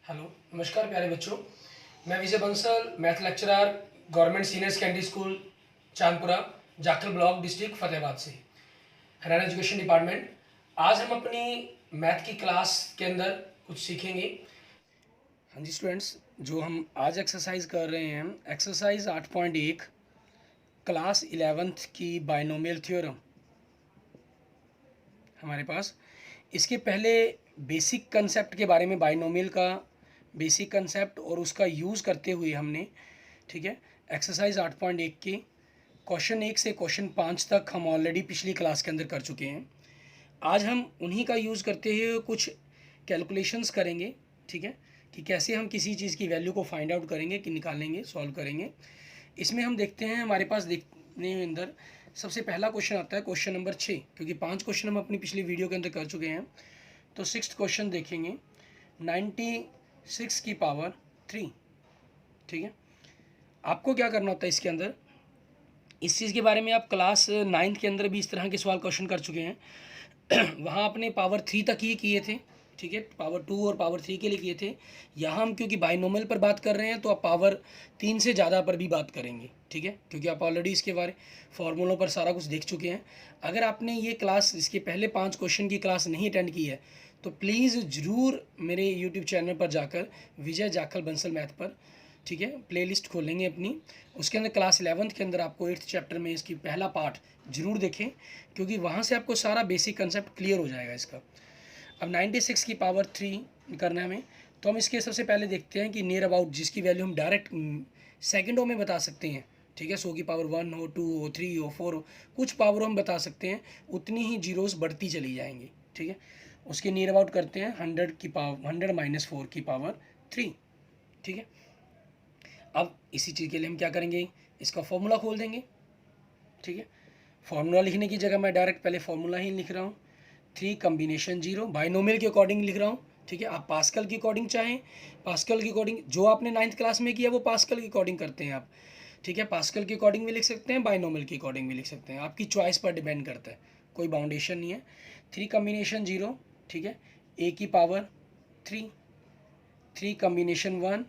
Hello, नमस्कार प्यारे बच्चों। मैं Vijay Bansal, math lecturer, government senior secondary school Chandpura, Jakhal block, district Fatehabad से, हरियाणा एजुकेशन डिपार्टमेंट। आज हम अपनी मैथ की क्लास के अंदर कुछ सीखेंगे। हाँ जी स्टूडेंट्स, जो हम आज एक्सरसाइज कर रहे हैं, एक्सरसाइज 8.1 क्लास 11th की बाइनोमियल थ्योरम हमारे पास। इसके पहले बेसिक कंसेप्ट के बारे में, बाइनोमियल का बेसिक कंसेप्ट और उसका यूज़ करते हुए हमने, ठीक है, एक्सरसाइज 8.1 की क्वेश्चन 1 से क्वेश्चन 5 तक हम ऑलरेडी पिछली क्लास के अंदर कर चुके हैं। आज हम उन्हीं का यूज़ करते हुए कुछ कैलकुलेशंस करेंगे, ठीक है, कि कैसे हम किसी चीज़ की वैल्यू को फाइंड आउट करेंगे, कि निकालेंगे, सॉल्व करेंगे। इसमें हम देखते हैं हमारे पास देखने के अंदर सबसे पहला क्वेश्चन आता है क्वेश्चन नंबर 6, क्योंकि 5 क्वेश्चन हम अपनी पिछली वीडियो के अंदर कर चुके हैं। तो 6th क्वेश्चन देखेंगे, 96 की पावर 3, ठीक है। आपको क्या करना होता है इसके अंदर, इस चीज़ के बारे में आप क्लास 9th के अंदर भी इस तरह के सवाल क्वेश्चन कर चुके हैं। वहाँ आपने पावर 3 तक ही किए थे, ठीक है, पावर 2 और पावर 3 के लिए किए थे। यहाँ हम क्योंकि बाइनोमियल पर बात कर रहे हैं तो आप पावर 3 से ज़्यादा पर भी बात करेंगे, ठीक है, क्योंकि आप ऑलरेडी इसके बारे फॉर्मूलों पर सारा कुछ देख चुके हैं। अगर आपने ये क्लास, इसके पहले 5 क्वेश्चन की क्लास नहीं अटेंड की है तो प्लीज़ ज़रूर मेरे यूट्यूब चैनल पर जाकर, विजय जाखल बंसल मैथ पर, ठीक है, प्लेलिस्ट खोलेंगे अपनी, उसके अंदर क्लास 11th के अंदर आपको 8th चैप्टर में इसकी पहला पार्ट ज़रूर देखें, क्योंकि वहाँ से आपको सारा बेसिक कंसेप्ट क्लियर हो जाएगा इसका। अब 96 की पावर 3 करना है हमें, तो हम इसके सबसे पहले देखते हैं कि नियर अबाउट, जिसकी वैल्यू हम डायरेक्ट सेकंडों में बता सकते हैं, ठीक है, 100 की पावर 1 हो, 2 हो, 3 हो, 4 हो, कुछ पावर हम बता सकते हैं, उतनी ही जीरोस बढ़ती चली जाएंगी, ठीक है। उसके नियर अबाउट करते हैं 100 की पावर 100 माइनस 4 की पावर 3, ठीक है। अब इसी चीज़ के लिए हम क्या करेंगे, इसका फॉर्मूला खोल देंगे, ठीक है। फॉर्मूला लिखने की जगह मैं डायरेक्ट पहले फॉर्मूला ही लिख रहा हूँ, 3 कम्बिनेशन 0, बाइनोमियल के अकॉर्डिंग लिख रहा हूँ, ठीक है। आप पास्कल के अकॉर्डिंग चाहें, पास्कल के अकॉर्डिंग जो आपने 9th क्लास में किया वो पास्कल के अकॉर्डिंग करते हैं आप, ठीक है। पास्कल के अकॉर्डिंग भी लिख सकते हैं, बाइनोमियल के अकॉर्डिंग भी लिख सकते हैं, आपकी चॉइस पर डिपेंड करता है, कोई बाउंडेशन नहीं है। 3 कम्बिनेशन 0, ठीक है, ए की पावर 3, 3 कम्बिनेशन 1,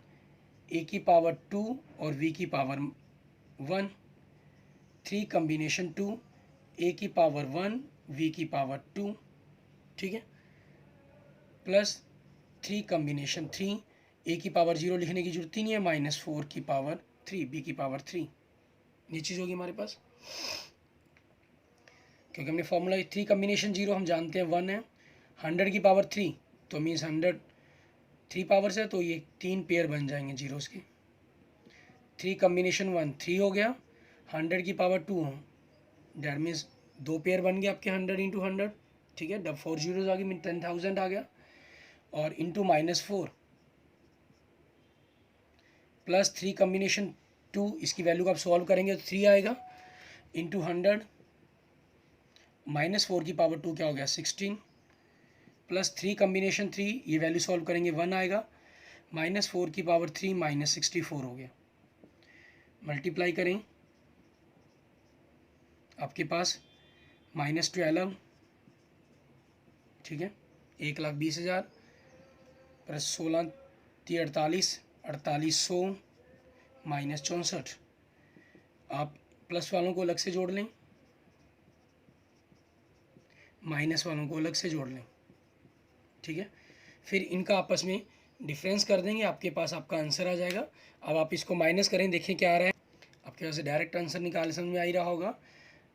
ए की पावर 2 और वी की पावर 1, 3 कम्बिनेशन 2, ए की पावर 1, वी की पावर 2, ठीक है, प्लस 3 कम्बिनेशन 3, ए की पावर 0 लिखने की जरूरत ही नहीं है, माइनस 4 की पावर 3, बी की पावर 3, ये चीज़ होगी हमारे पास, क्योंकि हमने फॉर्मूला 3 कम्बिनेशन 0 हम जानते हैं 1 है, 100 की पावर 3 तो मीन्स 100 3 पावर्स है, तो ये 3 पेयर बन जाएंगे जीरोस के। 3 कम्बिनेशन 1 3 हो गया, 100 की पावर 2 हो, डैट मीन्स 2 पेयर बन गए आपके 100 इंटू 100, ठीक है, डब 4 जीरोज आ गई, मीन 10,000 आ गया, और इंटू माइनस 4 प्लस 3 कम्बिनेशन 2, इसकी वैल्यू को आप सॉल्व करेंगे तो 3 आएगा, इंटू 100 माइनस 4 की पावर 2 क्या हो गया 16, प्लस 3 कम्बिनेशन 3, ये वैल्यू सॉल्व करेंगे 1 आएगा, माइनस 4 की पावर 3 माइनस 64 हो गया। मल्टीप्लाई करें, आपके पास -12, ठीक है, 1,20,000 प्लस 16 48 4800 माइनस 64, आप प्लस वालों को अलग से जोड़ लें, माइनस वालों को अलग से जोड़ लें, ठीक है, फिर इनका आपस में डिफरेंस कर देंगे, आपके पास आपका आंसर आ जाएगा। अब आप इसको माइनस करें, देखें क्या आ रहा है, आपके पास डायरेक्ट आंसर निकाल समझ में आ ही रहा होगा।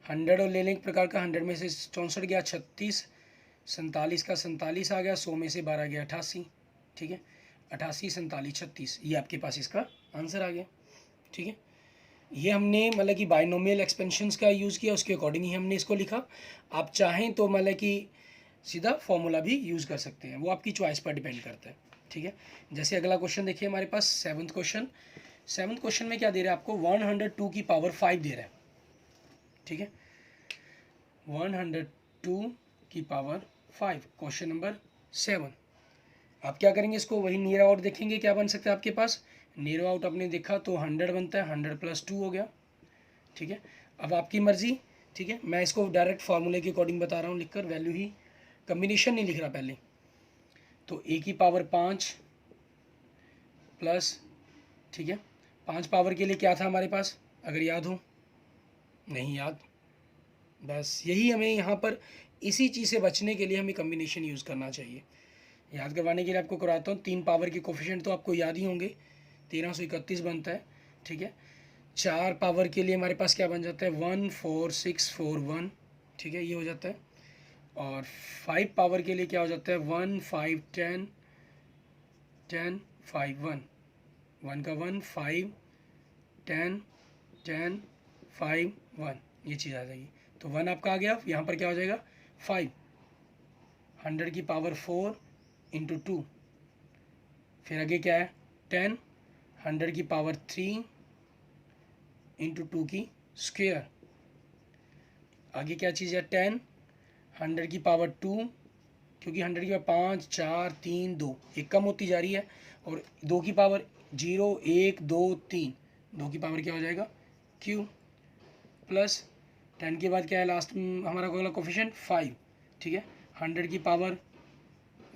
100 और ले लें एक प्रकार का, 100 में से 64 गया 36, 47 का 47 आ गया, 100 में से 12 गया 88, ठीक है, 88 47 36, ये आपके पास इसका आंसर आ गया, ठीक है। ये हमने मतलब कि बाइनोमियल एक्सपेंशंस का यूज़ किया, उसके अकॉर्डिंग ही हमने इसको लिखा। आप चाहें तो मतलब कि सीधा फॉर्मूला भी यूज़ कर सकते हैं, वो आपकी चॉइस पर डिपेंड करता है, ठीक है। जैसे अगला क्वेश्चन देखिए हमारे पास 7th क्वेश्चन। 7th क्वेश्चन में क्या दे रहा है आपको, 102 की पावर 5 दे रहा है, ठीक है, 102 की पावर 5, क्वेश्चन नंबर 7। आप क्या करेंगे, इसको वही नियर आउट देखेंगे क्या बन सकता है आपके पास। नियर आउट आपने देखा तो 100 बनता है, 100 प्लस 2 हो गया, ठीक है। अब आपकी मर्जी, ठीक है, मैं इसको डायरेक्ट फार्मूले के अकॉर्डिंग बता रहा हूँ लिखकर, वैल्यू ही, कम्बिनेशन नहीं लिख रहा पहले। तो ए की पावर 5 प्लस, ठीक है। 5 पावर के लिए क्या था हमारे पास, अगर याद हो, नहीं याद, बस यही हमें यहाँ पर इसी चीज़ से बचने के लिए हमें कम्बिनेशन यूज़ करना चाहिए। याद करवाने के लिए आपको कराता हूँ, 3 पावर के कोफिशिएंट तो आपको याद ही होंगे, 1331 बनता है, ठीक है। 4 पावर के लिए हमारे पास क्या बन जाता है, 14641, ठीक है, ये हो जाता है। और 5 पावर के लिए क्या हो जाता है, 1 5 10 10 5 1, 1 का 1 5 10 10 5 1, ये चीज़ आ जाएगी। तो 1 आपका आ गया, यहाँ पर क्या हो जाएगा 5, 100 की पावर 4 इंटू 2, फिर आगे क्या है 10, 100 की पावर 3 इंटू 2 की स्क्वेयर, आगे क्या चीज़ है 10, 100 की पावर 2, क्योंकि 100 की पावर 5 4 3 2, एक कम होती जा रही है, और 2 की पावर 0 1 2 3, 2 की पावर क्या हो जाएगा क्यू, प्लस 10 के बाद क्या है लास्ट में हमारा अगला कोफिशिएंट 5, ठीक है। 100 की पावर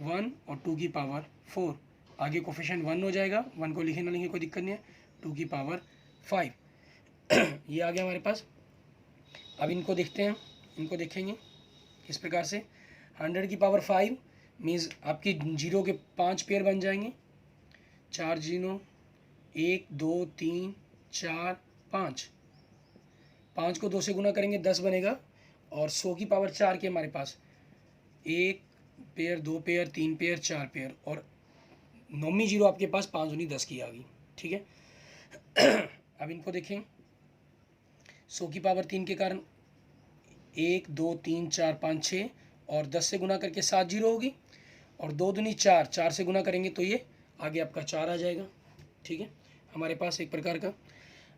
1 और 2 की पावर 4, आगे कोफिशिएंट 1 हो जाएगा, 1 को लिखे ना लिखे कोई दिक्कत नहीं है, 2 की पावर 5 ये आ गया हमारे पास। अब इनको देखते हैं, इनको देखेंगे किस प्रकार से। 100 की पावर 5 मीन्स आपकी जीरो के 5 पेयर बन जाएंगे, 4 जीरो, 1 2 3 4 5, 5 को 2 से गुना करेंगे 10 बनेगा, और 100 की पावर 4 के हमारे पास 1 पेयर 2 पेयर 3 पेयर 4 पेयर, और नौमी जीरो आपके पास 5 दूनी 10 की आ गई, ठीक है। अब इनको देखें, 100 की पावर 3 के कारण 1 2 3 4 5 6, और 10 से गुना करके 7 जीरो होगी, और 2 दूनी 4, 4 से गुना करेंगे तो ये आगे आपका 4 आ जाएगा, ठीक है, हमारे पास एक प्रकार का।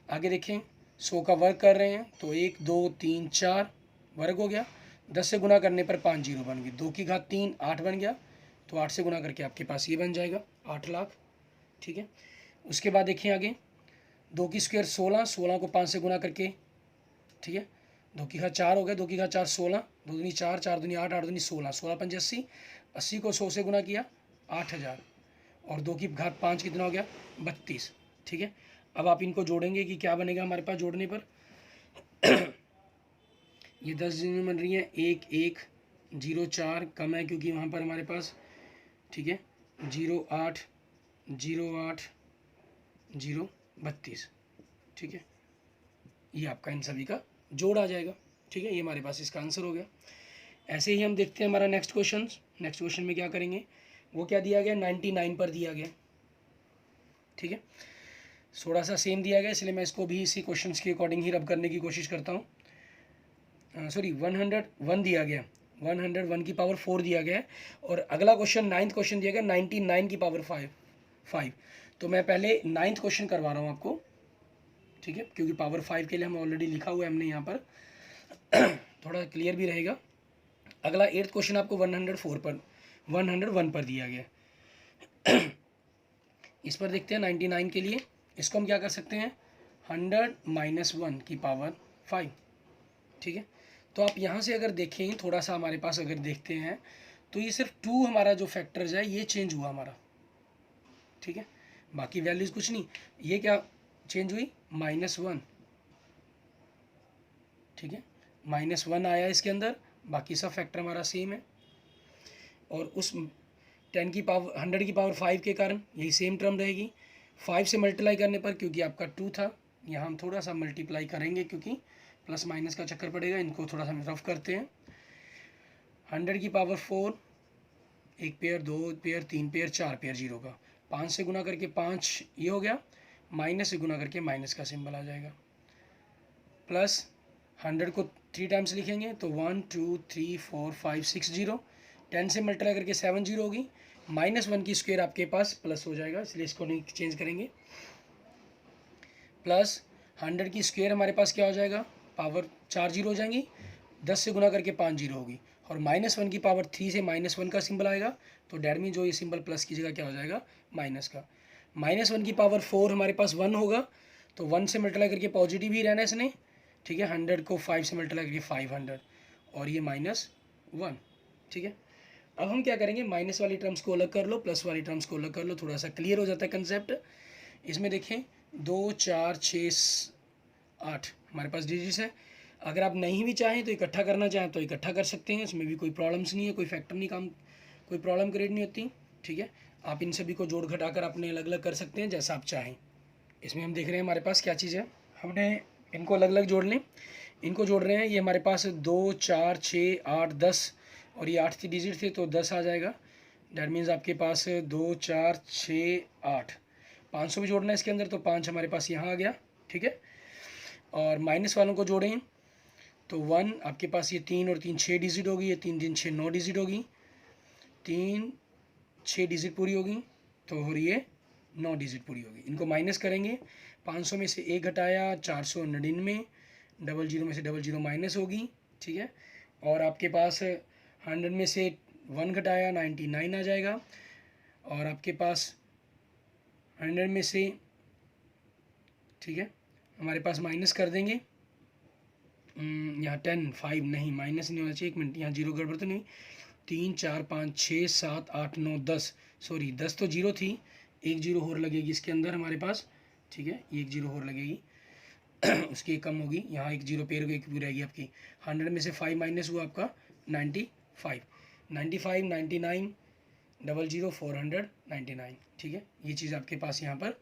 आगे देखें, 100 का वर्ग कर रहे हैं तो 1 2 3 4 वर्ग हो गया, 10 से गुना करने पर 5 जीरो बन गई, 2 की घात 3 8 बन गया, तो 8 से गुना करके आपके पास ये बन जाएगा 8 लाख, ठीक है। उसके बाद देखिए आगे, 2 की स्क्वायर 16, 16 को 5 से गुना करके, ठीक है, 2 की घात 4 हो गया, 2 की घात 4 16, 2 दूनी 4 4 दूनी 8 8 दूनी 16, 16 पंजे 80, 80 को 100 से गुना किया 8000, और 2 की घात 5 कितना हो गया 32, ठीक है। अब आप इनको जोड़ेंगे कि क्या बनेगा हमारे पास जोड़ने पर ये 10 जीरो बन रही है, 1 1 0 4 कम है क्योंकि वहाँ पर हमारे पास, ठीक है, 0 8 0 8 0 32, ठीक है, ये आपका इन सभी का जोड़ आ जाएगा, ठीक है, ये हमारे पास इसका आंसर हो गया। ऐसे ही हम देखते हैं हमारा नेक्स्ट क्वेश्चन। नेक्स्ट क्वेश्चन में क्या करेंगे, वो क्या दिया गया 99 पर दिया गया, ठीक है, थोड़ा सा सेम दिया गया, इसलिए मैं इसको भी इसी क्वेश्चंस के अकॉर्डिंग ही रब करने की कोशिश करता हूँ। सॉरी 101 दिया गया, 101 की पावर 4 दिया गया है, और अगला क्वेश्चन 9th क्वेश्चन दिया गया 99 की पावर 5। तो मैं पहले 9th क्वेश्चन करवा रहा हूँ आपको, ठीक है, क्योंकि पावर 5 के लिए हम ऑलरेडी लिखा हुआ है हमने यहाँ पर थोड़ा क्लियर भी रहेगा। अगला 8th क्वेश्चन आपको 101 पर दिया गया इस पर देखते हैं 99 के लिए, इसको हम क्या कर सकते हैं 100 - 1 की पावर 5, ठीक है। तो आप यहाँ से अगर देखें थोड़ा सा हमारे पास अगर देखते हैं तो ये सिर्फ 2 हमारा जो फैक्टर्स है ये चेंज हुआ हमारा, ठीक है, बाकी वैल्यूज़ कुछ नहीं। ये क्या चेंज हुई -1, ठीक है, -1 आया इसके अंदर, बाकी सब फैक्टर हमारा सेम है, और उस 10 की पावर 100 की पावर 5 के कारण यही सेम टर्म रहेगी। 5 से मल्टीप्लाई करने पर क्योंकि आपका 2 था, यहाँ हम थोड़ा सा मल्टीप्लाई करेंगे क्योंकि प्लस माइनस का चक्कर पड़ेगा, इनको थोड़ा सा रफ करते हैं। 100 की power 4, 1 pair 2 pair 3 pair 4 pair zero का, 5 से गुना करके 5 ये हो गया, माइनस से गुना करके माइनस का सिंबल आ जाएगा, प्लस 100 को 3 टाइम्स लिखेंगे तो 1 2 3 4 5 6 जीरो, 10 से मल्टीप्लाई करके 7 जीरो होगी, -1 की स्क्वायर आपके पास प्लस हो जाएगा, इसलिए इसको नहीं चेंज करेंगे, प्लस 100 की स्क्वायर हमारे पास क्या हो जाएगा, पावर 4 जीरो हो जाएंगी, 10 से गुना करके 5 जीरो होगी, और -1 की पावर 3 से -1 का सिंबल आएगा, तो डेट मीन जो ये सिंबल प्लस की जगह क्या हो जाएगा माइनस का। -1 की पावर 4 हमारे पास 1 होगा, तो 1 से मल्टीप्लाई करके पॉजिटिव ही रहना है इसने, ठीक है, 100 को 5 से मल्टीप्लाई करके 500, और ये -1, ठीक है। अब हम क्या करेंगे, माइनस वाली टर्म्स को अलग कर लो, प्लस वाली टर्म्स को अलग कर लो, थोड़ा सा क्लियर हो जाता है कंसेप्ट। इसमें देखें 2 4 6 8 हमारे पास डिजिट्स है। अगर आप नहीं भी चाहें तो इकट्ठा करना चाहें तो इकट्ठा कर सकते हैं, इसमें भी कोई प्रॉब्लम्स नहीं है, कोई फैक्टर नहीं काम, कोई प्रॉब्लम क्रिएट नहीं होती। ठीक है, आप इन सभी को जोड़ घटाकर अपने अलग अलग कर सकते हैं जैसा आप चाहें। इसमें हम देख रहे हैं हमारे पास क्या चीज़ है, हमने इनको अलग अलग जोड़ लें। इनको जोड़ रहे हैं, ये हमारे पास 2 4 6 8 10 और ये 8 डिजिट थे तो 10 आ जाएगा। डैट मीन्स आपके पास 2 4 6 8 500 भी जोड़ना है इसके अंदर तो 5 हमारे पास यहाँ आ गया। ठीक है, और माइनस वालों को जोड़ें तो 1 आपके पास, ये 3 और 3 6 डिजिट होगी, ये 3 3 6 9 डिजिट होगी, 3 6 डिजिट पूरी होगी तो और ये 9 डिजिट पूरी होगी। इनको माइनस करेंगे, 500 में से 1 घटाया 499, 00 में से 00 माइनस होगी। ठीक है, और आपके पास 100 में से 1 घटाया 99 आ जाएगा, और आपके पास 100 में से, ठीक है, हमारे पास माइनस कर देंगे यहाँ 10 5 नहीं माइनस नहीं होना चाहिए, 1 मिनट, यहाँ जीरो गड़बड़ तो नहीं, 3 4 5 6 7 8 9 10, सॉरी 10 तो जीरो थी, एक जीरो और लगेगी इसके अंदर हमारे पास। ठीक है, एक जीरो और लगेगी उसकी एक कम होगी, यहाँ एक जीरो पेयर एक भी रहेगी आपकी। 100 में से 5 माइनस हुआ आपका 95, 95 99 00 499। ठीक है, ये चीज़ आपके पास यहाँ पर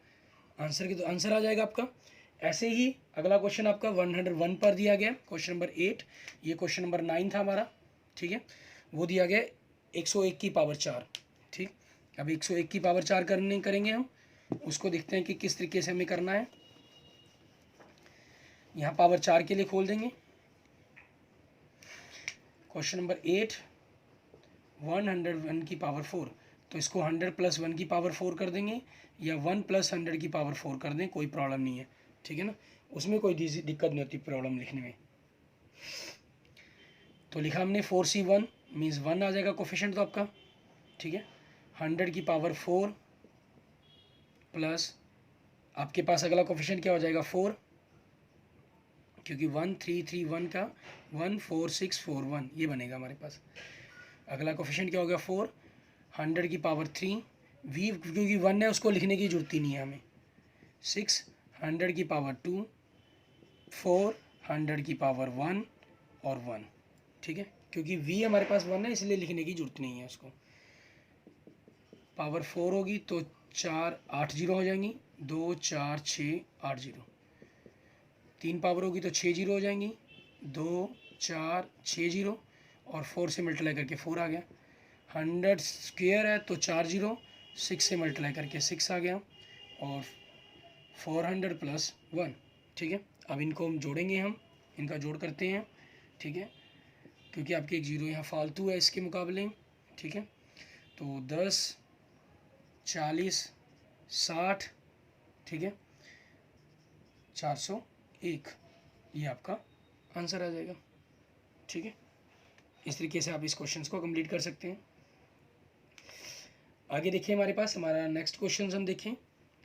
आंसर की, तो आंसर आ जाएगा आपका। ऐसे ही अगला क्वेश्चन आपका 101 पर दिया गया, क्वेश्चन नंबर 8, ये क्वेश्चन नंबर 9 था हमारा। ठीक है, वो दिया गया 101 की पावर 4। ठीक, अब 101 की पावर 4 करेंगे हम, उसको देखते हैं कि किस तरीके से हमें करना है। यहाँ पावर 4 के लिए खोल देंगे क्वेश्चन नंबर 8, 101 की पावर 4, तो इसको 100 प्लस 1 की पावर 4 कर देंगे, या 1 प्लस 100 की पावर 4 कर दें, कोई प्रॉब्लम नहीं है। ठीक है ना, उसमें कोई दिक्कत नहीं होती प्रॉब्लम लिखने में। तो लिखा हमने 4C1 मीन्स 1 आ जाएगा कोफिशिएंट तो आपका। ठीक है, 100 की पावर 4 प्लस आपके पास अगला कोफिशिएंट क्या हो जाएगा 4, क्योंकि 1 3 3 1 का 1 4 6 4 1 ये बनेगा हमारे पास। अगला कोफिशिएंट क्या हो गया 4, 100 की पावर 3, वी क्योंकि 1 है उसको लिखने की जरूरत ही नहीं है हमें, 6 100 की पावर 2, 4 100 की पावर 1 और 1। ठीक है, क्योंकि v हमारे पास 1 है इसलिए लिखने की जरूरत नहीं है उसको। पावर 4 होगी तो 4 8 जीरो हो जाएंगी, 2 4 6 8 जीरो। 3 पावर होगी तो 6 जीरो हो जाएंगी, 2 4 6 जीरो, और 4 से मल्टीप्लाई करके 4 आ गया। 100 स्क्वायर है तो 4 जीरो, 6 से मल्टीप्लाई करके 6 आ गया, और 400 प्लस 1। ठीक है, अब इनको हम जोड़ेंगे, हम इनका जोड़ करते हैं। ठीक है, क्योंकि आपके एक जीरो यहाँ फालतू है इसके मुकाबले। ठीक है, तो 10 40 60, ठीक है, 401, ये आपका आंसर आ जाएगा। ठीक है, इस तरीके से आप इस क्वेश्चन को कंप्लीट कर सकते हैं। आगे देखिए हमारे पास हमारा नेक्स्ट क्वेश्चन हम देखें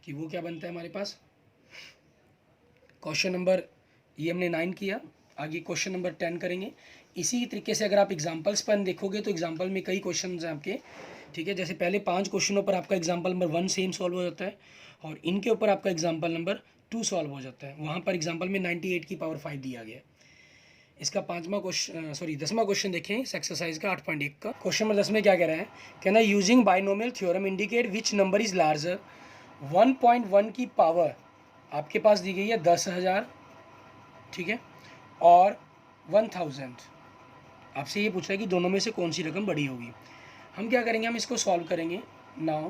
कि वो क्या बनता है हमारे पास। क्वेश्चन नंबर ये हमने 9 किया, आगे क्वेश्चन नंबर 10 करेंगे। इसी तरीके से अगर आप एग्जांपल्स पर देखोगे तो एग्जांपल में कई क्वेश्चन हैं आपके। ठीक है, जैसे पहले 5 क्वेश्चनों पर आपका एग्जांपल नंबर 1 सेम सॉल्व हो जाता है, और इनके ऊपर आपका एग्जांपल नंबर 2 सॉल्व हो जाता है। वहाँ पर एग्जांपल में 98 की पावर 5 दिया गया है। इसका 10वां क्वेश्चन देखें इस एक्सरसाइज का 8.1 का। क्वेश्चन नंबर 10 में क्या कह रहा है, कहना using binomial theorem indicate which number is larger. 1.1 की पावर आपके पास दी गई है 10,000, ठीक है, और 1000। आपसे ये पूछ रहा है कि दोनों में से कौन सी रकम बड़ी होगी। हम क्या करेंगे, हम इसको सॉल्व करेंगे नाउ।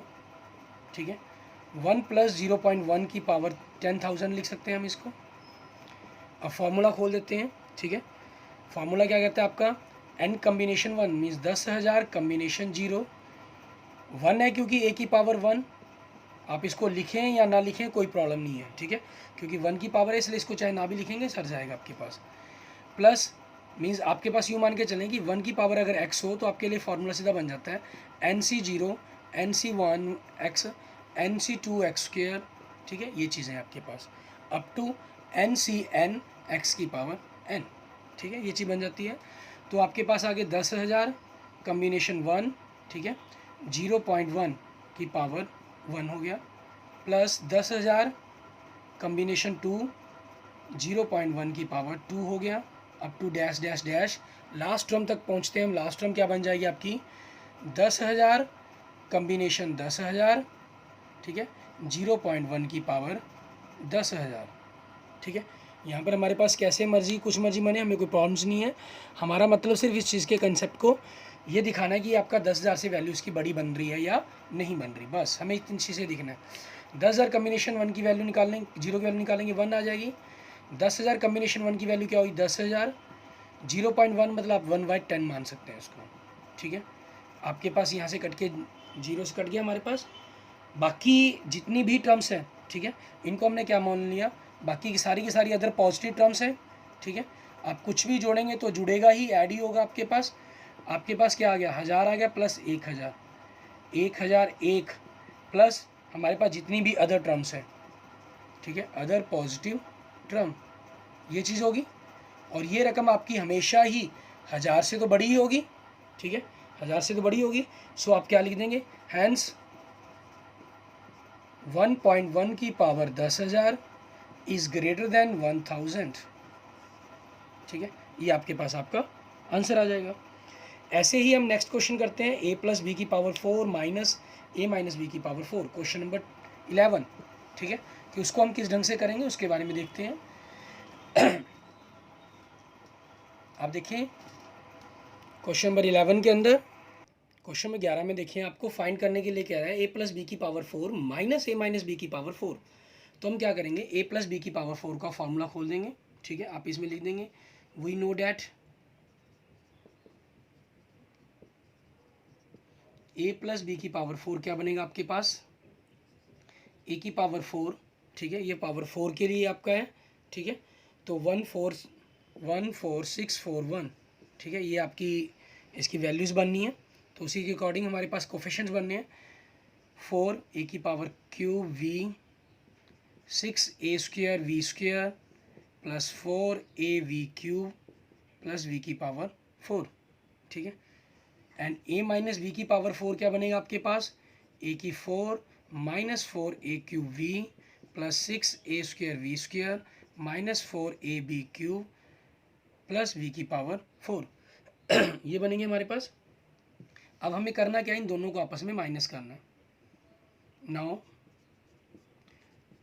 ठीक है, 1 प्लस 0.1 की पावर 10,000 लिख सकते हैं हम इसको। अब फार्मूला खोल देते हैं। ठीक है, फार्मूला क्या कहता है आपका, n कम्बिनेशन 1 मीन्स 10,000 कम्बिनेशन 0। 1 है क्योंकि a की पावर 1, आप इसको लिखें या ना लिखें कोई प्रॉब्लम नहीं है। ठीक है, क्योंकि 1 की पावर है इसलिए इसको चाहे ना भी लिखेंगे सर जाएगा आपके पास। प्लस मीन्स आपके पास यूँ मान के चलें कि 1 की पावर अगर x हो तो आपके लिए फार्मूला सीधा बन जाता है NC0 NC1 x NC2 x square. ठीक है, ये चीज़ें आपके पास अप टू NCN x की पावर n। ठीक है, ये चीज़ बन जाती है। तो आपके पास आगे 10,000 कम्बिनेशन 1 ठीक है, 0.1 की पावर 1 हो गया, प्लस 10,000 कम्बिनेशन 2, 0.1 की पावर 2 हो गया, up to dash dash dash last term तक पहुंचते हैं हम। लास्ट टर्म क्या बन जाएगी आपकी, 10,000 कम्बिनेशन 10,000, ठीक है, 0.1 की पावर 10,000, ठीक है। यहाँ पर हमारे पास कैसे मर्जी कुछ मर्जी बने, हमें कोई प्रॉब्लम्स नहीं है। हमारा मतलब सिर्फ इस चीज़ के कंसेप्ट को ये दिखाना है कि आपका 10,000 से वैल्यू इसकी बड़ी बन रही है या नहीं बन रही, बस हमें इतनी चीज़ें दिखना है। 10,000 कम्बिनेशन 1 की वैल्यू निकालेंगे, 0 की वैल्यू निकालेंगे 1 आ जाएगी। 10,000 कम्बिनेशन 1 की वैल्यू क्या होगी, 10,000, 0.1 मतलब आप 1/10 मान सकते हैं इसको, ठीक है। आपके पास यहाँ से कट के 0 से कट गया हमारे पास। बाकी जितनी भी टर्म्स हैं, ठीक है, इनको हमने क्या मान लिया, बाकी की सारी अदर पॉजिटिव टर्म्स हैं, ठीक है। आप कुछ भी जोड़ेंगे तो जुड़ेगा ही, ऐड ही होगा आपके पास। आपके पास क्या आ गया, 1000 आ गया प्लस 1000, 1001 प्लस हमारे पास जितनी भी अदर टर्म्स हैं, ठीक है, अदर पॉजिटिव टर्म, ये चीज़ होगी। और ये रकम आपकी हमेशा ही 1000 से तो बड़ी ही होगी, ठीक है, 1000 से तो बड़ी होगी। सो आप क्या लिख देंगे, हैंस 1.1 की पावर 10,000 इज़ ग्रेटर देन 1000, ठीक है। ये आपके पास आपका आंसर आ जाएगा। ऐसे ही हम नेक्स्ट क्वेश्चन करते हैं, a प्लस बी की power 4 minus a minus B की पावर 4, क्वेश्चन नंबर 11, ठीक है। कि उसको हम किस ढंग से करेंगे उसके बारे में देखते हैं। आप देखिए क्वेश्चन नंबर 11 के अंदर, क्वेश्चन में 11 में देखिए आपको फाइंड करने के लिए कह रहा है a प्लस बी की power 4 minus a minus B की पावर 4। तो हम क्या करेंगे, a प्लस बी की पावर 4 का फॉर्मूला खोल देंगे, ठीक है। आप इसमें लिख देंगे we know that a plus B की पावर 4 क्या बनेगा आपके पास, a की पावर 4, ठीक है, ये पावर 4 के लिए आपका है, ठीक है। तो 14641, ठीक है, ये आपकी इसकी वैल्यूज़ बननी है। तो उसी के अकॉर्डिंग हमारे पास कोफिशिएंट्स बनने हैं, 4 a की power cube B, 6 a square B square plus 4 a B cube plus v की पावर 4, ठीक है। एंड a माइनस बी की पावर 4 क्या बनेगा आपके पास, a की 4 minus 4 a cube B plus 6 a square B square minus 4 a B cube plus v की पावर 4। ये बनेंगे हमारे पास। अब हमें करना क्या है, इन दोनों को आपस में माइनस करना है। नाउ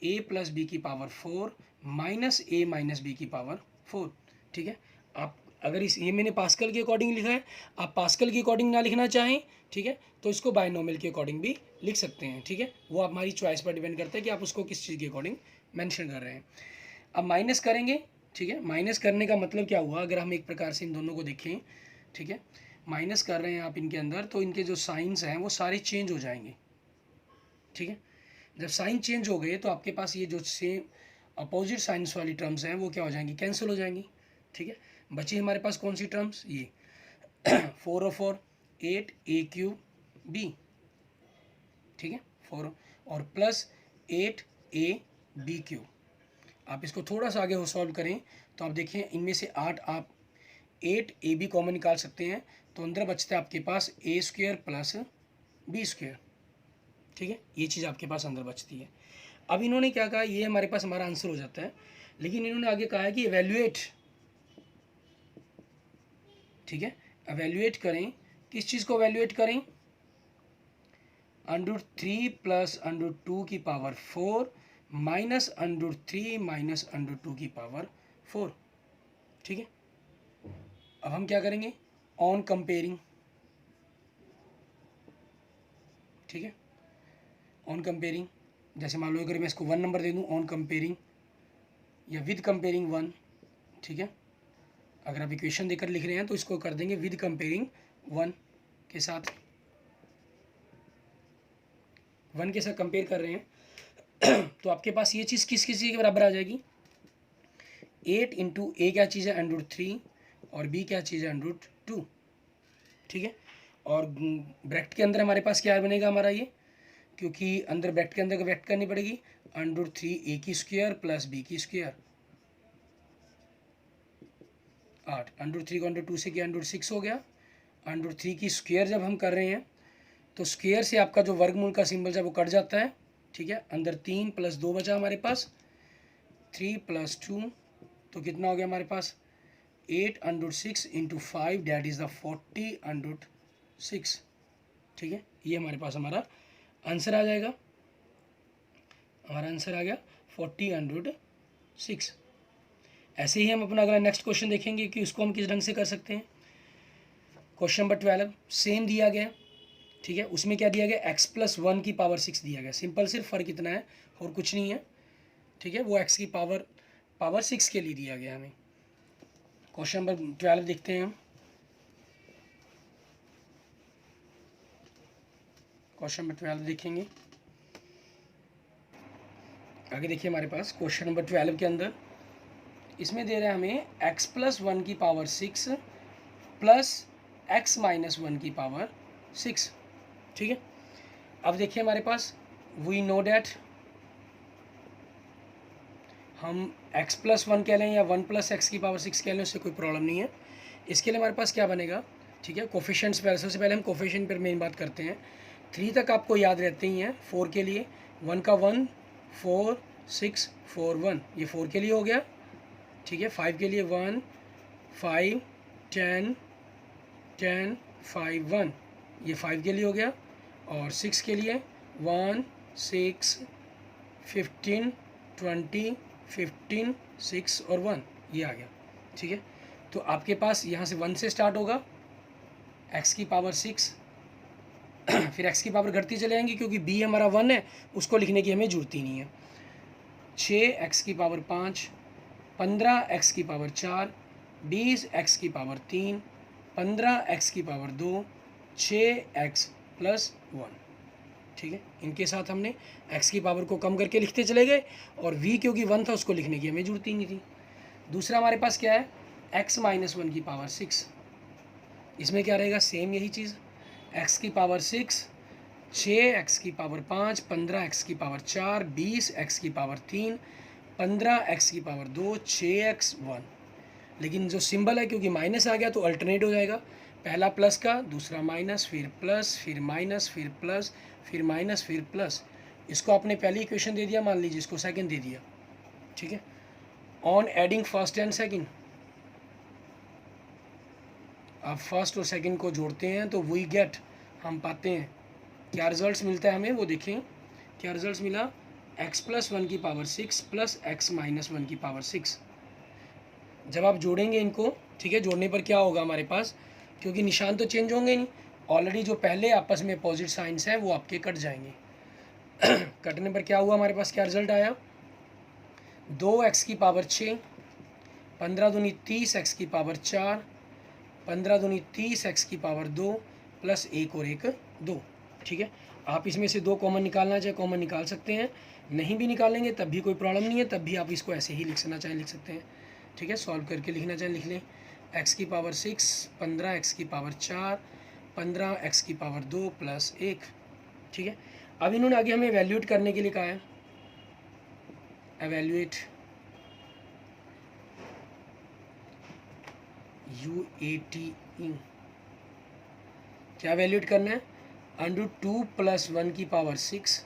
a प्लस बी की power 4 minus a minus B की पावर 4, ठीक है। आप अगर इस ये मैंने पास्कल के अकॉर्डिंग लिखा है, आप पास्कल के अकॉर्डिंग ना लिखना चाहें, ठीक है, तो इसको बायनोमियल के अकॉर्डिंग भी लिख सकते हैं, ठीक है। वो हमारी चॉइस पर डिपेंड करता है कि आप उसको किस चीज़ के अकॉर्डिंग मेंशन कर रहे हैं। अब माइनस करेंगे, ठीक है। माइनस करने का मतलब क्या हुआ, अगर हम एक प्रकार से इन दोनों को देखें, ठीक है, माइनस कर रहे हैं आप इनके अंदर, तो इनके जो साइंस हैं वो सारे चेंज हो जाएंगे, ठीक है। जब साइन चेंज हो गए तो आपके पास ये जो सेम अपोजिट साइंस वाली टर्म्स हैं वो क्या हो जाएंगी, कैंसिल हो जाएंगी, ठीक है। बची हमारे पास कौन सी टर्म्स, ये 4 और 4 8 a क्यूब b, ठीक है, 4 और प्लस 8 a b क्यूब। आप इसको थोड़ा सा आगे सॉल्व करें तो आप देखें इनमें से 8 आप 8 ए बी कॉमन निकाल सकते हैं, तो अंदर बचता है आपके पास a square plus b square, ठीक है। ये चीज़ आपके पास अंदर बचती है। अब इन्होंने क्या कहा, ये हमारे पास हमारा आंसर हो जाता है, लेकिन इन्होंने आगे कहा है कि एवेल्युएट, ठीक है, एवेल्युएट करें, किस चीज़ को एवेल्युएट करें, √3 प्लस √2 की पावर 4 माइनस √3 माइनस √2 की पावर 4, ठीक है। अब हम क्या करेंगे, ऑन कंपेयरिंग, ठीक है, ऑन कंपेयरिंग, जैसे मान लो अगर मैं इसको 1 नंबर दे दूँ, ऑन कंपेयरिंग या विद कंपेयरिंग 1, ठीक है। अगर आप इक्वेशन देकर लिख रहे हैं तो इसको कर देंगे विद कंपेयरिंग 1 के साथ, 1 के साथ कंपेयर कर रहे हैं। तो आपके पास ये चीज़ किस चीज़ के बराबर आ जाएगी, 8 इंटू ए क्या चीज़ है √3 और b क्या चीज़ है √2, ठीक है। और ब्रैकेट के अंदर हमारे पास क्या बनेगा हमारा ये, क्योंकि अंदर ब्रैकेट के अंदर वेक्ट करनी पड़ेगी, √3 a की स्क्वायर प्लस b की स्क्वायर 8, √3 को √2 से किया √6 हो गया, √3 की स्क्वायर जब हम कर रहे हैं तो स्क्वायर से आपका जो वर्गमूल का सिंबल है वो कट जाता है, ठीक है। अंदर 3 + 2 बचा हमारे पास, 3 + 2 तो कितना हो गया हमारे पास 8√6 × 5 दैट इज़ द 40√6, ठीक है। ये हमारे पास हमारा आंसर आ जाएगा, हमारा आंसर आ गया 40√6। ऐसे ही हम अपना अगला नेक्स्ट क्वेश्चन देखेंगे कि उसको हम किस ढंग से कर सकते हैं। क्वेश्चन नंबर 12 सेम दिया गया, ठीक है। उसमें क्या दिया गया x + 1 की पावर 6 दिया गया। सिंपल सिर्फ फ़र्क इतना है और कुछ नहीं है, ठीक है। वो x की पावर 6 के लिए दिया गया हमें। क्वेश्चन नंबर 12 देखते हैं हम। क्वेश्चन नंबर 12 देखेंगे, आगे देखिए हमारे पास क्वेश्चन नंबर 12 के अंदर इसमें दे रहा है हमें x + 1 की पावर 6 प्लस x - 1 की पावर 6, ठीक है। अब देखिए हमारे पास वी नो डैट हम x + 1 कह लें या 1 + x की पावर 6 कह लें, उससे कोई प्रॉब्लम नहीं है। इसके लिए हमारे पास क्या बनेगा, ठीक है। कोफिशिएंट्स पर सबसे पहले हम कोफिशिएंट पर मेन बात करते हैं। 3 तक आपको याद रहते ही हैं। 4 के लिए 1 का 1 4 6 4 1 ये 4 के लिए हो गया, ठीक है। 5 के लिए 1 5 10 10 5 1 ये 5 के लिए हो गया, और 6 के लिए 1 6 15 20 15 6 और 1 ये आ गया, ठीक है। तो आपके पास यहाँ से 1 से स्टार्ट होगा x की पावर 6 फिर x की पावर घटती चले जाएंगी क्योंकि b हमारा 1 है, उसको लिखने की हमें जरूरत ही नहीं है। 6x की पावर 5 15x की पावर 4 20x की पावर 3 15x की पावर 2 6x + 1, ठीक है। इनके साथ हमने x की पावर को कम करके लिखते चले गए, और v क्योंकि 1 था उसको लिखने की हमें जरूरत ही नहीं थी। दूसरा हमारे पास क्या है x - 1 की पावर 6, इसमें क्या रहेगा सेम यही चीज़, x की पावर 6 6x की पावर 5 15x की पावर 4 20x की पावर 3 15x की पावर 2 6x 1। लेकिन जो सिंबल है क्योंकि माइनस आ गया तो अल्टरनेट हो जाएगा, पहला प्लस का दूसरा माइनस फिर प्लस फिर माइनस फिर प्लस फिर माइनस फिर प्लस। इसको आपने पहली इक्वेशन दे दिया, मान लीजिए इसको सेकंड दे दिया, ठीक है। On adding first and second, आप फर्स्ट और सेकंड को जोड़ते हैं तो वी गेट, हम पाते हैं क्या रिजल्ट्स मिलता है हमें, वो देखें क्या रिजल्ट्स मिला। x + 1 की पावर 6 प्लस x - 1 की पावर 6। जब आप जोड़ेंगे इनको, ठीक है, जोड़ने पर क्या होगा हमारे पास, क्योंकि निशान तो चेंज होंगे नहीं, ऑलरेडी जो पहले आपस में अपोजिट साइंस हैं वो आपके कट जाएंगे। कटने पर क्या हुआ हमारे पास, क्या रिजल्ट आया 2x की पावर 6 15 दूनी 30x की पावर 4 15 दूनी 30x की पावर 2 प्लस 1 और 1 2, ठीक है। आप इसमें से 2 कॉमन निकालना चाहे कॉमन निकाल सकते हैं, नहीं भी निकालेंगे तब भी कोई प्रॉब्लम नहीं है, तब भी आप इसको ऐसे ही लिखना चाहें लिख सकते हैं, ठीक है। सॉल्व करके लिखना चाहें लिख लें। x की पावर 6 15x की पावर 4 15x की पावर 2 प्लस 1, ठीक है। अब इन्होंने आगे हमें एवेल्यूएट करने के लिए कहा है, एवेल्यूएट UATE, क्या एवेल्यूएट करना है, √2 + 1 की पावर 6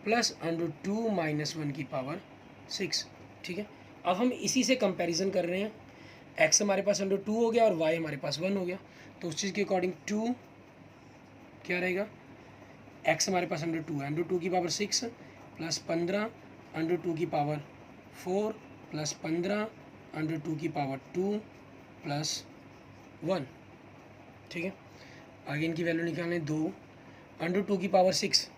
प्लस √2 - 1 की पावर 6, ठीक है। अब हम इसी से कंपैरिजन कर रहे हैं, x हमारे पास √2 हो गया और y हमारे पास 1 हो गया, तो उस चीज़ के अकॉर्डिंग 2 क्या रहेगा, x हमारे पास √2 है, √2 की पावर 6 प्लस 15 √2 की पावर 4 प्लस 15 √2 की पावर 2 प्लस 1, ठीक है। आगे इनकी वैल्यू निकालें 2 √2 की पावर 6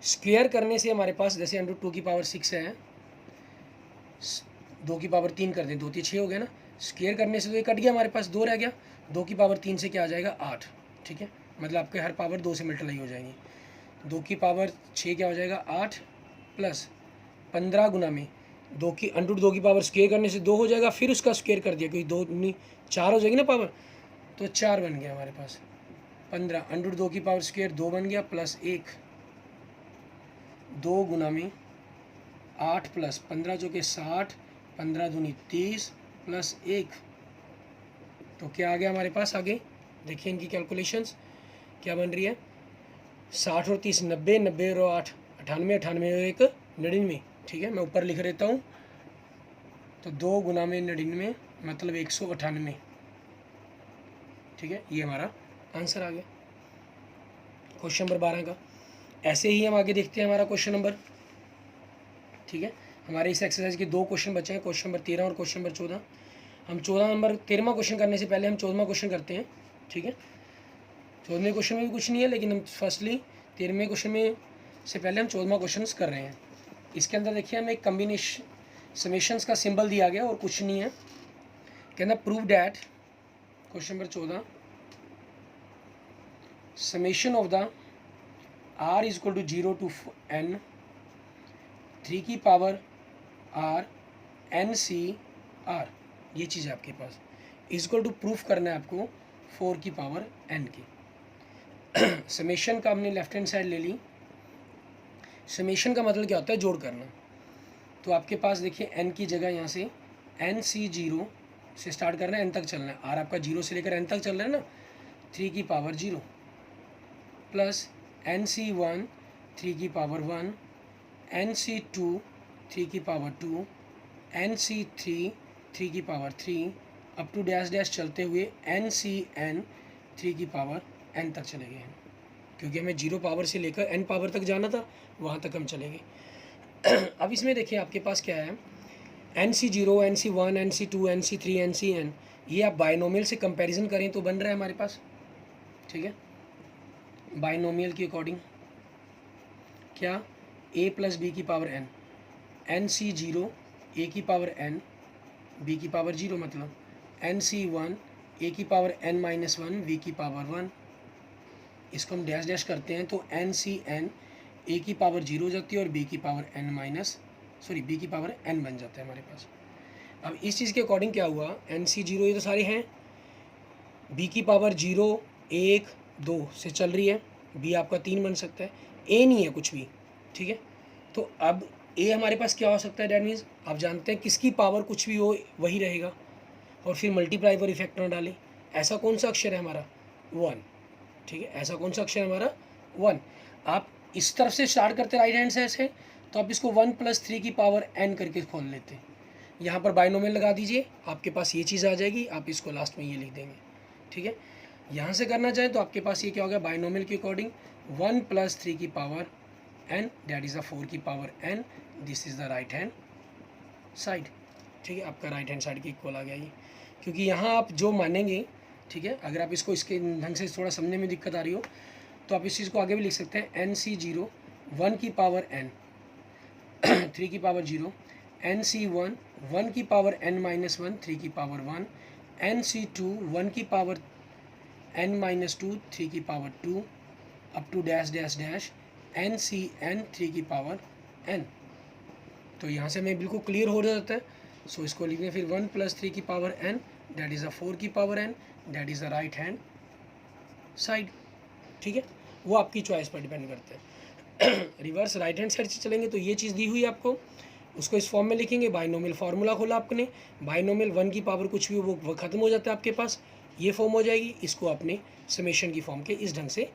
स्क्वायर करने से हमारे पास, जैसे √2 की पावर 6 है, 2 की पावर 3 कर दें, 2 3 6 हो गया ना, स्क्वायर करने से तो ये कट गया, हमारे पास 2 रह गया, 2 की पावर 3 से क्या आ जाएगा 8, ठीक है। मतलब आपके हर पावर 2 से मल्टीप्लाई हो जाएंगी। 2 की पावर 6 क्या हो जाएगा 8 प्लस 15 गुना में 2 की √2 की पावर स्क्वायर करने से 2 हो जाएगा, फिर उसका स्क्वायर कर दिया क्योंकि 2 दूनी 4 हो जाएगी ना पावर, तो 4 बन गया हमारे पास। 15 √2 की पावर स्क्वायर 2 बन गया प्लस 1, 2 गुना में 8 प्लस 15 जो कि 60 15 दूनी 30 प्लस 1, तो क्या आ गया हमारे पास, आगे देखिए इनकी कैलकुलेशंस क्या बन रही है, 60 और 30 90, 90 और 8 98, 98 और 1 99। ठीक है, मैं ऊपर लिख देता हूँ। तो 2 गुना में 99 मतलब 198। ठीक है, ये हमारा आंसर आ गया क्वेश्चन नंबर 12 का। ऐसे ही हम आगे देखते हैं हमारा क्वेश्चन नंबर। ठीक है, हमारे इस एक्सरसाइज के 2 क्वेश्चन बचे हैं, क्वेश्चन नंबर 13 और क्वेश्चन नंबर 14। हम 13वां क्वेश्चन करने से पहले हम 14वां क्वेश्चन करते हैं। ठीक है, 14वें क्वेश्चन में भी कुछ नहीं है, लेकिन हम फर्स्टली 13वें क्वेश्चन में से पहले हम 14वां क्वेश्चन कर रहे हैं। इसके अंदर देखिए हमें एक कम्बिनेशन समेशंस का सिंबल दिया गया और कुछ नहीं है। कहना prove that, question number 14, summation of the r is equal to 0 to n 3 की पावर r n c r, ये चीज़ है आपके पास। इज इक्वल टू प्रूफ करना है आपको 4 की पावर n की। समेशन का हमने लेफ्ट हैंड साइड ले ली। समेशन का मतलब क्या होता है? जोड़ करना। तो आपके पास देखिए n की जगह यहाँ से NC0 से स्टार्ट करना है, n तक चलना है। r आपका 0 से लेकर n तक चल रहा है ना, 3 की पावर 0 प्लस NC1 3 की पावर 1, NC2 3 की पावर 2, NC3 3 की power 3 up to dash dash चलते हुए NCN 3 की पावर n तक चले गए हैं, क्योंकि हमें 0 पावर से लेकर n पावर तक जाना था, वहाँ तक हम चले गए। अब इसमें देखिए आपके पास क्या है, NC0, NC1, NC2, NC3, NCN, ये आप बाइनोमियल से कंपैरिजन करें तो बन रहा है हमारे पास। ठीक है, बाइनोमियल के अकॉर्डिंग क्या, a प्लस बी की पावर n, NC0 a की पावर n b की पावर 0, मतलब NC1 a की पावर n माइनस 1 b की पावर 1। इसको हम डैश डैश करते हैं तो NCN a की पावर 0 हो जाती है और b की पावर b की पावर n बन जाता है हमारे पास। अब इस चीज़ के अकॉर्डिंग क्या हुआ, NC0 ये तो सारे हैं, b की पावर 0 1 2 से चल रही है, b आपका 3 बन सकता है, a नहीं है कुछ भी। ठीक है, तो अब a हमारे पास क्या हो सकता है, डैट मीन्स आप जानते हैं किसकी पावर कुछ भी हो वही रहेगा, और फिर मल्टीप्लाई पर इफेक्ट ना डालें। ऐसा कौन सा अक्षर है हमारा, 1। ठीक है, ऐसा कौन सा अक्षर है हमारा, 1। आप इस तरफ से स्टार्ट करते राइट हैंड साइड से, तो आप इसको 1 + 3 की पावर n करके खोल लेते हैं। यहाँ पर बाइनोमियल लगा दीजिए, आपके पास ये चीज़ आ जाएगी, आप इसको लास्ट में ये लिख देंगे। ठीक है, यहाँ से करना चाहें तो आपके पास ये क्या हो गया, बाइनोमियल के अकॉर्डिंग 1 + 3 की power n, that is a 4 की power n, this is the right hand side. ठीक है, आपका राइट हैंड साइड की इक्वल आ गया ये, क्योंकि यहाँ आप जो मानेंगे, ठीक है, अगर आप इसको इसके ढंग से थोड़ा समझने में दिक्कत आ रही हो तो आप इस चीज़ को आगे भी लिख सकते हैं, NC0 1 की पावर n 3 की पावर 0, NC1 1 की पावर n माइनस 1 3 की पावर 1, NC2 1 की पावर n माइनस 2 3 की power 2 up to dash dash dash NCN 3 की पावर n। तो यहाँ से हमें बिल्कुल क्लियर हो जाता है। सो इसको लिखें फिर 1 + 3 की power n, that is a 4 की power n, that is the right hand side. ठीक है, वो आपकी चॉइस पर डिपेंड करता है। रिवर्स राइट हैंड साइड से चलेंगे तो ये चीज़ दी हुई है आपको, उसको इस फॉर्म में लिखेंगे। बाइनोमियल फार्मूला खोला आपने, बाइनोमियल 1 की पावर कुछ भी वो ख़त्म हो जाता है आपके पास, ये फॉर्म हो जाएगी। इसको आपने समेशन की फॉर्म के इस ढंग से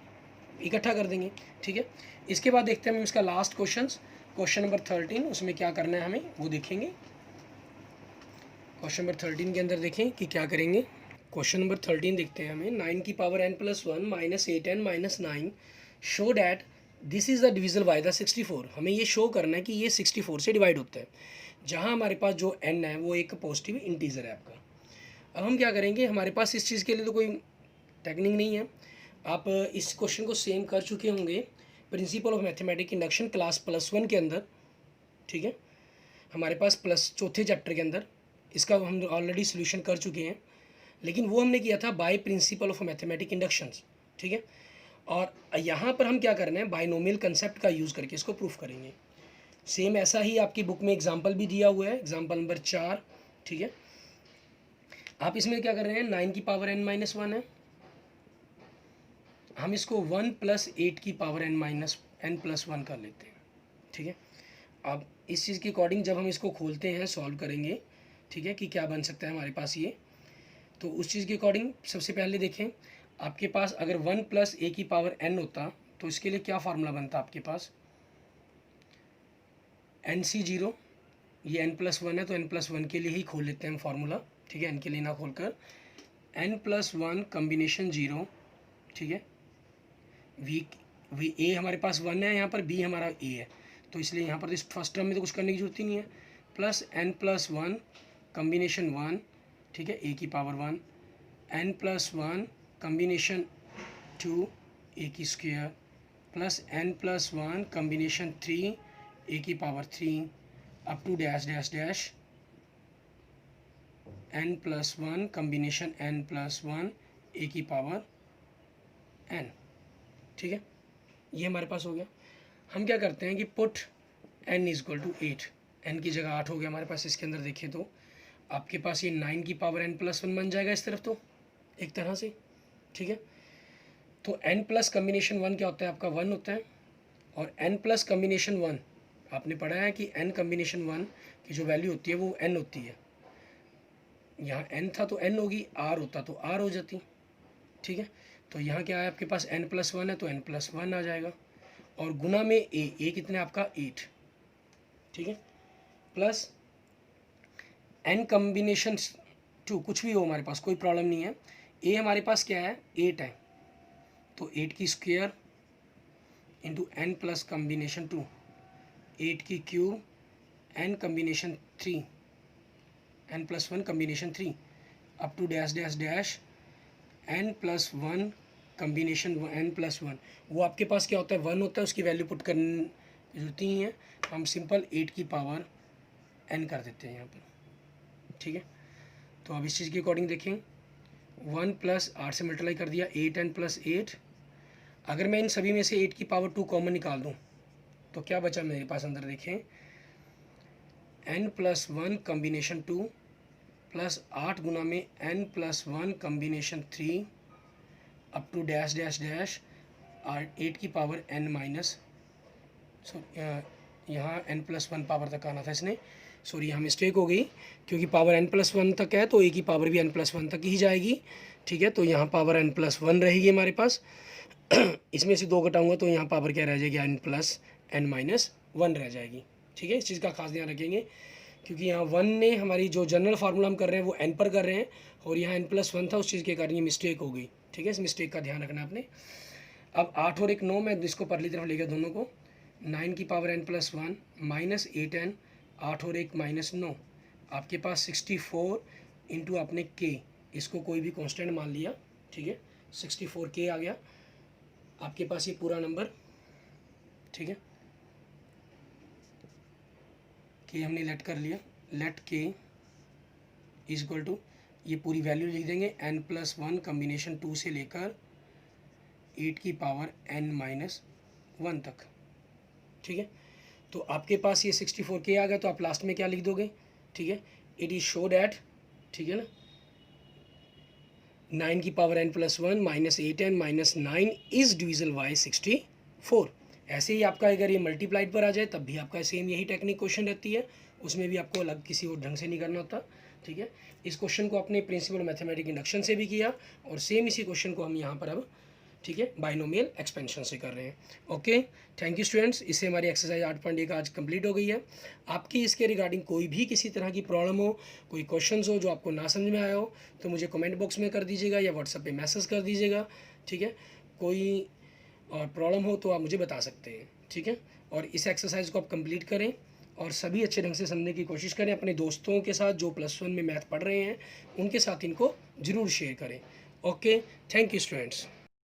इकट्ठा कर देंगे। ठीक है, इसके बाद देखते हैं हम इसका लास्ट क्वेश्चन नंबर 13, उसमें क्या करना है हमें वो देखेंगे। क्वेश्चन नंबर 13 के अंदर देखें कि क्या करेंगे। क्वेश्चन नंबर 13 देखते हैं हमें, 9 की power n + 1 minus 8n minus 9 show that this is the divisible by the 64। हमें ये शो करना है कि ये 64 से डिवाइड होता है, जहाँ हमारे पास जो n है वो एक पॉजिटिव इंटीजर है आपका। अब हम क्या करेंगे, हमारे पास इस चीज़ के लिए तो कोई टेक्निक नहीं है, आप इस क्वेश्चन को सेम कर चुके होंगे principal of mathematic induction class +1 के अंदर। ठीक है, हमारे पास प्लस चौथे चैप्टर के अंदर इसका हम ऑलरेडी सोल्यूशन कर चुके हैं, लेकिन वो हमने किया था by principle of mathematic inductions. ठीक है, और यहाँ पर हम क्या करना है, बाइनोमियल कंसेप्ट का यूज़ करके इसको प्रूफ करेंगे। सेम ऐसा ही आपकी बुक में एग्जाम्पल भी दिया हुआ है, एग्जाम्पल नंबर 4। ठीक है, आप इसमें क्या कर रहे हैं, 9 की पावर n माइनस 1 है, हम इसको 1 + 8 की पावर n + 1 कर लेते हैं। ठीक है, अब इस चीज़ के अकॉर्डिंग जब हम इसको खोलते हैं, सॉल्व करेंगे, ठीक है, कि क्या बन सकता है हमारे पास ये, तो उस चीज़ के अकॉर्डिंग सबसे पहले देखें, आपके पास अगर 1 + a की पावर n होता तो इसके लिए क्या फार्मूला बनता आपके पास, NC0, ये n+1 है तो n+1 के लिए ही खोल लेते हैं हम फार्मूला, ठीक है, n के लिए ना खोल कर, n+1 कम्बिनेशन 0, ठीक है, वी ए हमारे पास 1 है, यहाँ पर b हमारा a है, तो इसलिए यहाँ पर इस फर्स्ट टर्म में तो कुछ करने की जरूरत ही नहीं है, प्लस n+1 कम्बिनेशन 1, ठीक है, a की पावर 1, n+1 कम्बिनेशन 2 a की square, plus n+1 combination 3 a की power 3 up to dash dash dash n+1 combination n+1 a की पावर n, ठीक है, ये हमारे पास हो गया। हम क्या करते हैं कि पुट n = 8, n की जगह 8 हो गया हमारे पास, इसके अंदर देखिए तो आपके पास ये 9 की पावर n+1 बन जाएगा इस तरफ, तो एक तरह से, ठीक है। तो n प्लस कम्बिनेशन 1 क्या होता है आपका, 1 होता है, और n प्लस कम्बिनेशन 1 आपने पढ़ा है कि n कम्बिनेशन 1 की जो वैल्यू होती है वो n होती है, यहाँ n था तो n होगी, r होता तो r हो जाती, ठीक है। तो यहाँ क्या है आपके पास n+1 है तो n+1 आ जाएगा, और गुना में a कितने आपका 8, ठीक है, प्लस n कम्बिनेशन 2, कुछ भी हो हमारे पास कोई प्रॉब्लम नहीं है, a हमारे पास क्या है 8 है, तो 8 की square into n plus combination 2, 8 की cube n combination 3, n+1 combination 3 up to dash dash dash n+1 combination n+1, वो आपके पास क्या होता है 1 होता है, उसकी वैल्यू पुट करनी जरूरत ही है, हम सिंपल 8 की पावर n कर देते हैं यहाँ पर, ठीक है। तो अब इस चीज़ के अकॉर्डिंग देखें, 1 प्लस 8 से मल्टीप्लाई कर दिया, 8n + 8, अगर मैं इन सभी में से 8 की पावर 2 कॉमन निकाल दूँ तो क्या बचा मेरे पास अंदर, देखें n+1 कम्बिनेशन 2 प्लस 8 गुना में n+1 combination 3 up to dash dash dash 8 की पावर n माइनस, यहाँ n+1 पावर तक आना था इसने, सॉरी यहाँ मिस्टेक हो गई, क्योंकि पावर n+1 तक है तो a की पावर भी n+1 तक ही जाएगी, ठीक है। तो यहाँ पावर n+1 रहेगी हमारे पास, इसमें से 2 घटाऊंगा तो यहाँ पावर क्या रह जाएगी, n+n-1 रह जाएगी, ठीक है। इस चीज़ का खास ध्यान रखेंगे, क्योंकि यहाँ 1 ने हमारी जो जनरल फार्मूला हम कर रहे हैं वो n पर कर रहे हैं, और यहाँ n+1 था, उस चीज़ के कारण ये मिस्टेक हो गई, ठीक है। इस मिस्टेक का ध्यान रखना आपने। अब 8 और 1 9, मैं इसको परली तरफ ले गया दोनों को, 9 की पावर n+1 माइनस 8n, 8 और 1 -9, आपके पास 64 इंटू आपने k, इसको कोई भी कांस्टेंट मान लिया, ठीक है, 64k आ गया आपके पास ये पूरा नंबर, ठीक है। k हमने लेट कर लिया, लेट k = ये पूरी वैल्यू लिख देंगे n+1 कम्बिनेशन 2 से लेकर 8 की पावर n-1 तक, ठीक है। तो आपके पास ये 64k आ गया, तो आप लास्ट में क्या लिख दोगे, ठीक है, इट इज़ शो डैट, ठीक है ना, 9 की power n+1 minus 8n minus 9 is divisible by 64। ऐसे ही आपका अगर ये मल्टीप्लाइड पर आ जाए तब भी आपका सेम यही टेक्निक क्वेश्चन रहती है, उसमें भी आपको अलग किसी और ढंग से नहीं करना होता, ठीक है। इस क्वेश्चन को अपने प्रिंसिपल मैथमेटिक इंडक्शन से भी किया, और सेम इसी क्वेश्चन को हम यहाँ पर अब, ठीक है, बाइनोमियल एक्सपेंशन से कर रहे हैं। ओके, थैंक यू स्टूडेंट्स, इससे हमारी एक्सरसाइज 8.1 आज कंप्लीट हो गई है। आपकी इसके रिगार्डिंग कोई भी किसी तरह की प्रॉब्लम हो, कोई क्वेश्चंस हो जो आपको ना समझ में आया हो, तो मुझे कमेंट बॉक्स में कर दीजिएगा या व्हाट्सएप पे मैसेज कर दीजिएगा, ठीक है। कोई और प्रॉब्लम हो तो आप मुझे बता सकते हैं, ठीक है। और इस एक्सरसाइज को आप कंप्लीट करें और सभी अच्छे ढंग से समझने की कोशिश करें, अपने दोस्तों के साथ जो +1 में मैथ पढ़ रहे हैं उनके साथ इनको ज़रूर शेयर करें। Okay, thank you students.